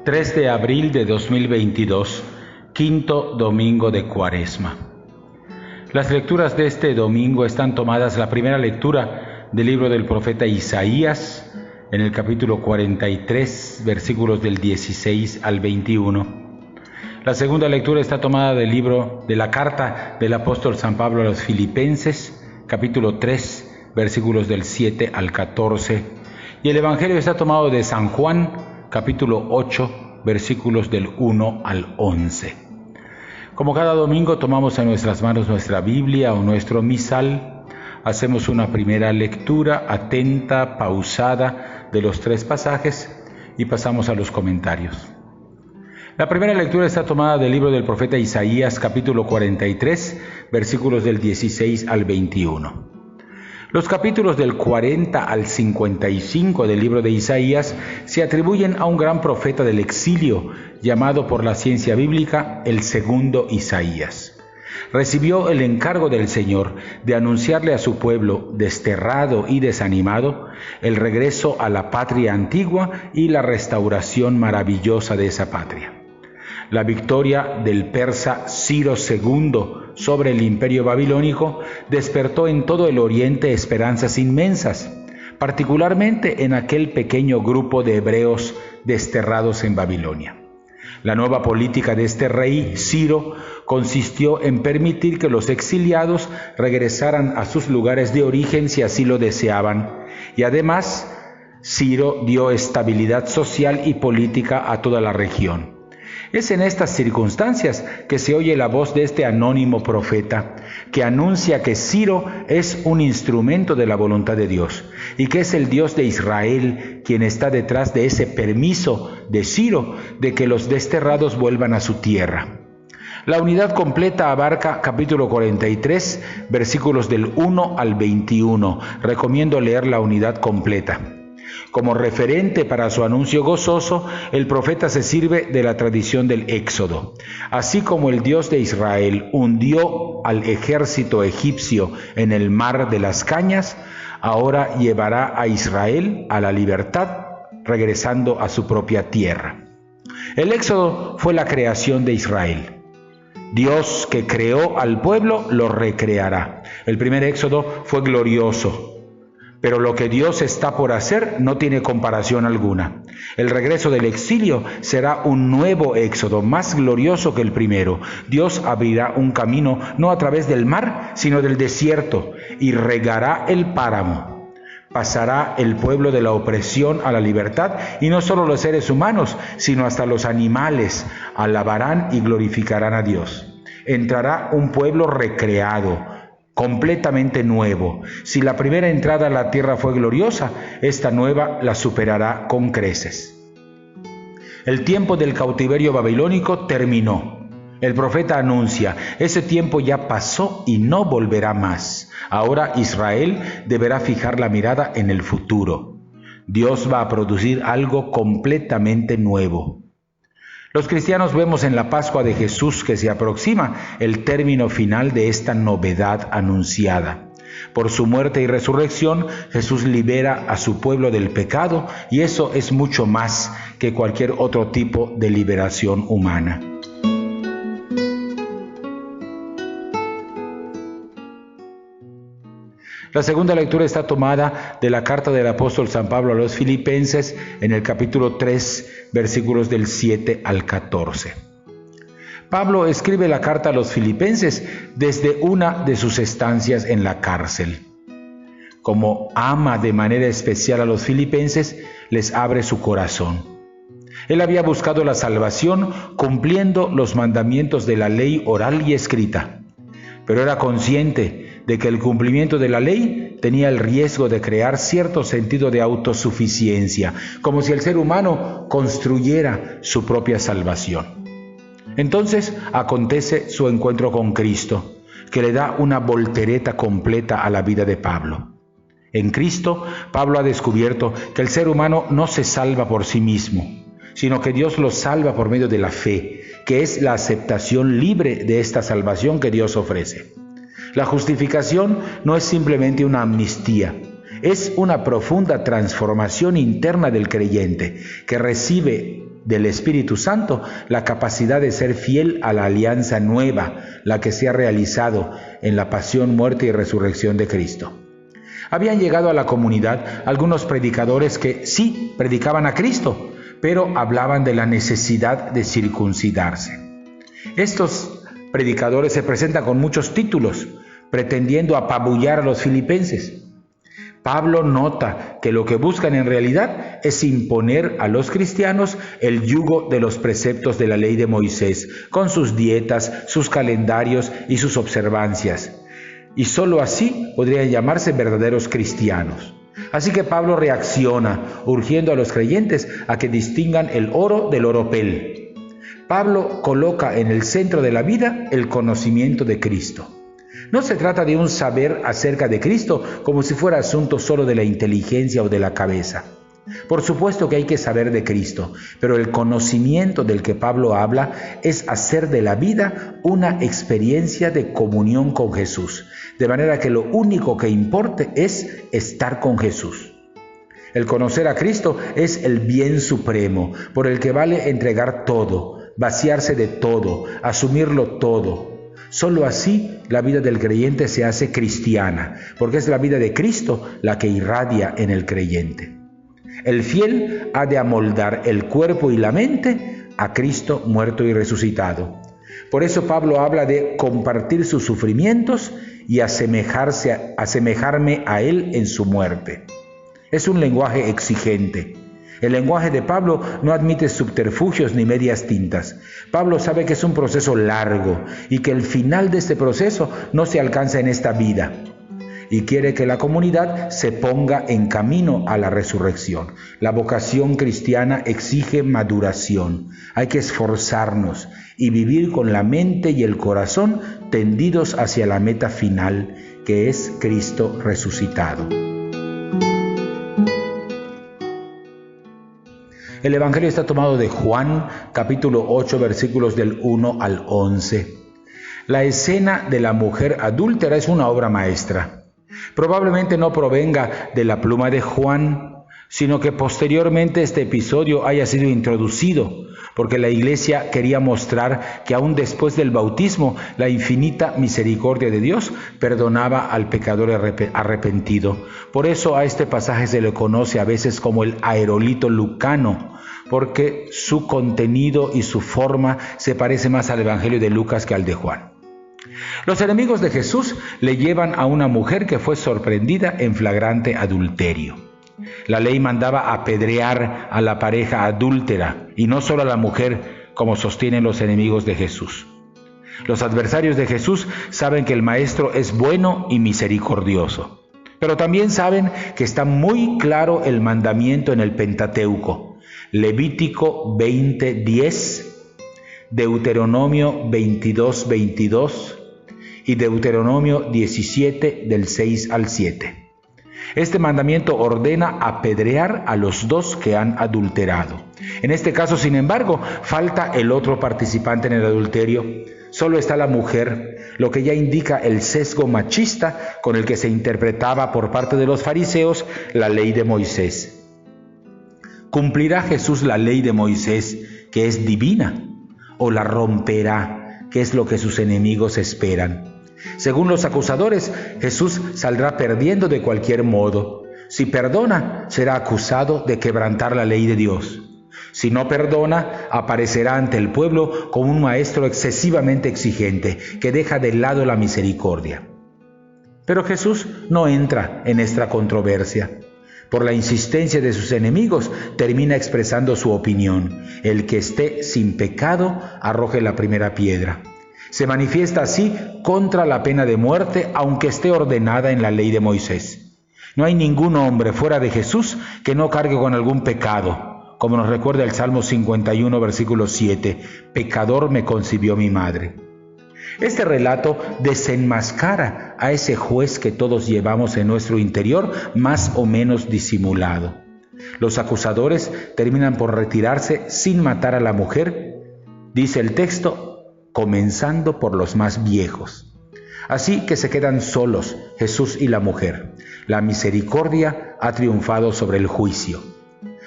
3 de abril de 2022, quinto domingo de Cuaresma. Las lecturas de este domingo están tomadas la primera lectura del libro del profeta Isaías, en el capítulo 43, versículos del 16 al 21. La segunda lectura está tomada del libro de la carta del apóstol San Pablo a los Filipenses, capítulo 3, versículos del 7 al 14. Y el evangelio está tomado de San Juan, capítulo 8, versículos del 1 al 11. Como cada domingo tomamos en nuestras manos nuestra Biblia o nuestro misal, hacemos una primera lectura atenta, pausada de los tres pasajes y pasamos a los comentarios. La primera lectura está tomada del libro del profeta Isaías, capítulo 43, versículos del 16 al 21. Los capítulos del 40 al 55 del libro de Isaías se atribuyen a un gran profeta del exilio, llamado por la ciencia bíblica el segundo Isaías. Recibió el encargo del Señor de anunciarle a su pueblo, desterrado y desanimado, el regreso a la patria antigua y la restauración maravillosa de esa patria. La victoria del persa Ciro II sobre el imperio babilónico despertó en todo el oriente esperanzas inmensas, particularmente en aquel pequeño grupo de hebreos desterrados en Babilonia. La nueva política de este rey, Ciro, consistió en permitir que los exiliados regresaran a sus lugares de origen si así lo deseaban, y además Ciro dio estabilidad social y política a toda la región. Es en estas circunstancias que se oye la voz de este anónimo profeta, que anuncia que Ciro es un instrumento de la voluntad de Dios y que es el Dios de Israel quien está detrás de ese permiso de Ciro de que los desterrados vuelvan a su tierra. La unidad completa abarca capítulo 43, versículos del 1 al 21. Recomiendo leer la unidad completa. Como referente para su anuncio gozoso, el profeta se sirve de la tradición del Éxodo. Así como el Dios de Israel hundió al ejército egipcio en el mar de las cañas, ahora llevará a Israel a la libertad, regresando a su propia tierra. El Éxodo fue la creación de Israel. Dios que creó al pueblo lo recreará. El primer Éxodo fue glorioso. Pero lo que Dios está por hacer no tiene comparación alguna. El regreso del exilio será un nuevo éxodo, más glorioso que el primero. Dios abrirá un camino no a través del mar, sino del desierto, y regará el páramo. Pasará el pueblo de la opresión a la libertad, y no solo los seres humanos, sino hasta los animales alabarán y glorificarán a Dios. Entrará un pueblo recreado, completamente nuevo. Si la primera entrada a la tierra fue gloriosa, esta nueva la superará con creces. El tiempo del cautiverio babilónico terminó. El profeta anuncia, ese tiempo ya pasó y no volverá más. Ahora Israel deberá fijar la mirada en el futuro. Dios va a producir algo completamente nuevo. Los cristianos vemos en la Pascua de Jesús que se aproxima el término final de esta novedad anunciada. Por su muerte y resurrección, Jesús libera a su pueblo del pecado, y eso es mucho más que cualquier otro tipo de liberación humana. La segunda lectura está tomada de la carta del apóstol San Pablo a los Filipenses en el capítulo 3, versículos del 7 al 14. Pablo escribe la carta a los Filipenses desde una de sus estancias en la cárcel. Como ama de manera especial a los filipenses, les abre su corazón. Él había buscado la salvación cumpliendo los mandamientos de la ley oral y escrita, pero era consciente de que el cumplimiento de la ley tenía el riesgo de crear cierto sentido de autosuficiencia, como si el ser humano construyera su propia salvación. Entonces acontece su encuentro con Cristo, que le da una voltereta completa a la vida de Pablo. En Cristo, Pablo ha descubierto que el ser humano no se salva por sí mismo, sino que Dios lo salva por medio de la fe, que es la aceptación libre de esta salvación que Dios ofrece. La justificación no es simplemente una amnistía, es una profunda transformación interna del creyente que recibe del Espíritu Santo la capacidad de ser fiel a la alianza nueva, la que se ha realizado en la pasión, muerte y resurrección de Cristo. Habían llegado a la comunidad algunos predicadores que sí predicaban a Cristo, pero hablaban de la necesidad de circuncidarse. Estos predicadores se presentan con muchos títulos, pretendiendo apabullar a los filipenses. Pablo nota que lo que buscan en realidad es imponer a los cristianos el yugo de los preceptos de la ley de Moisés, con sus dietas, sus calendarios y sus observancias. Y sólo así podrían llamarse verdaderos cristianos. Así que Pablo reacciona, urgiendo a los creyentes a que distingan el oro del oropel. Pablo coloca en el centro de la vida el conocimiento de Cristo. No se trata de un saber acerca de Cristo como si fuera asunto solo de la inteligencia o de la cabeza. Por supuesto que hay que saber de Cristo, pero el conocimiento del que Pablo habla es hacer de la vida una experiencia de comunión con Jesús, de manera que lo único que importe es estar con Jesús. El conocer a Cristo es el bien supremo, por el que vale entregar todo, vaciarse de todo, asumirlo todo. Solo así la vida del creyente se hace cristiana, porque es la vida de Cristo la que irradia en el creyente. El fiel ha de amoldar el cuerpo y la mente a Cristo muerto y resucitado. Por eso Pablo habla de compartir sus sufrimientos y asemejarme a Él en su muerte. Es un lenguaje exigente. El lenguaje de Pablo no admite subterfugios ni medias tintas. Pablo sabe que es un proceso largo y que el final de este proceso no se alcanza en esta vida. Y quiere que la comunidad se ponga en camino a la resurrección. La vocación cristiana exige maduración. Hay que esforzarnos y vivir con la mente y el corazón tendidos hacia la meta final, que es Cristo resucitado. El Evangelio está tomado de Juan, capítulo 8, versículos del 1 al 11. La escena de la mujer adúltera es una obra maestra. Probablemente no provenga de la pluma de Juan, sino que posteriormente este episodio haya sido introducido, porque la Iglesia quería mostrar que aún después del bautismo, la infinita misericordia de Dios perdonaba al pecador arrepentido. Por eso a este pasaje se le conoce a veces como el aerolito lucano, porque su contenido y su forma se parece más al Evangelio de Lucas que al de Juan. Los enemigos de Jesús le llevan a una mujer que fue sorprendida en flagrante adulterio. La ley mandaba apedrear a la pareja adúltera y no solo a la mujer, como sostienen los enemigos de Jesús. Los adversarios de Jesús saben que el Maestro es bueno y misericordioso, pero también saben que está muy claro el mandamiento en el Pentateuco: Levítico 20:10, Deuteronomio 22:22 y Deuteronomio 17 del 6 al 7. Este mandamiento ordena apedrear a los dos que han adulterado. En este caso, sin embargo, falta el otro participante en el adulterio. Solo está la mujer, lo que ya indica el sesgo machista con el que se interpretaba por parte de los fariseos la ley de Moisés. ¿Cumplirá Jesús la ley de Moisés, que es divina, o la romperá, que es lo que sus enemigos esperan? Según los acusadores, Jesús saldrá perdiendo de cualquier modo. Si perdona, será acusado de quebrantar la ley de Dios. Si no perdona, aparecerá ante el pueblo como un maestro excesivamente exigente, que deja de lado la misericordia. Pero Jesús no entra en esta controversia. Por la insistencia de sus enemigos, termina expresando su opinión: el que esté sin pecado, arroje la primera piedra. Se manifiesta así contra la pena de muerte, aunque esté ordenada en la ley de Moisés. No hay ningún hombre fuera de Jesús que no cargue con algún pecado, como nos recuerda el Salmo 51, versículo 7, «Pecador me concibió mi madre». Este relato desenmascara a ese juez que todos llevamos en nuestro interior, más o menos disimulado. Los acusadores terminan por retirarse sin matar a la mujer, dice el texto, comenzando por los más viejos. Así que se quedan solos Jesús y la mujer. La misericordia ha triunfado sobre el juicio.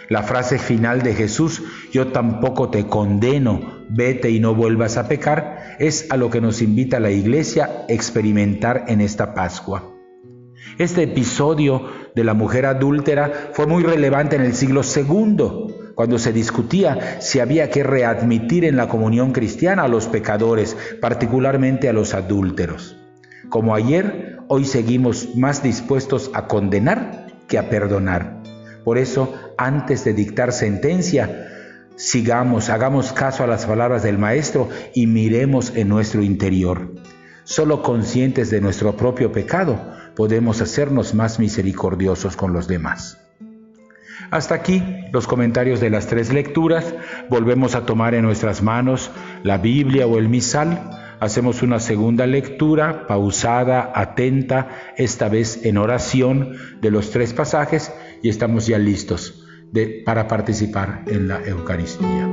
La frase final de Jesús, yo tampoco te condeno, vete y no vuelvas a pecar, es a lo que nos invita la Iglesia a experimentar en esta Pascua. Este episodio de la mujer adúltera fue muy relevante en el siglo II, cuando se discutía si había que readmitir en la comunión cristiana a los pecadores, particularmente a los adúlteros. Como ayer, hoy seguimos más dispuestos a condenar que a perdonar. Por eso, antes de dictar sentencia, hagamos caso a las palabras del Maestro y miremos en nuestro interior. Solo conscientes de nuestro propio pecado podemos hacernos más misericordiosos con los demás. Hasta aquí los comentarios de las 3 lecturas. Volvemos a tomar en nuestras manos la Biblia o el misal. Hacemos una segunda lectura, pausada, atenta, esta vez en oración de los 3 pasajes, y estamos ya listos para participar en la Eucaristía.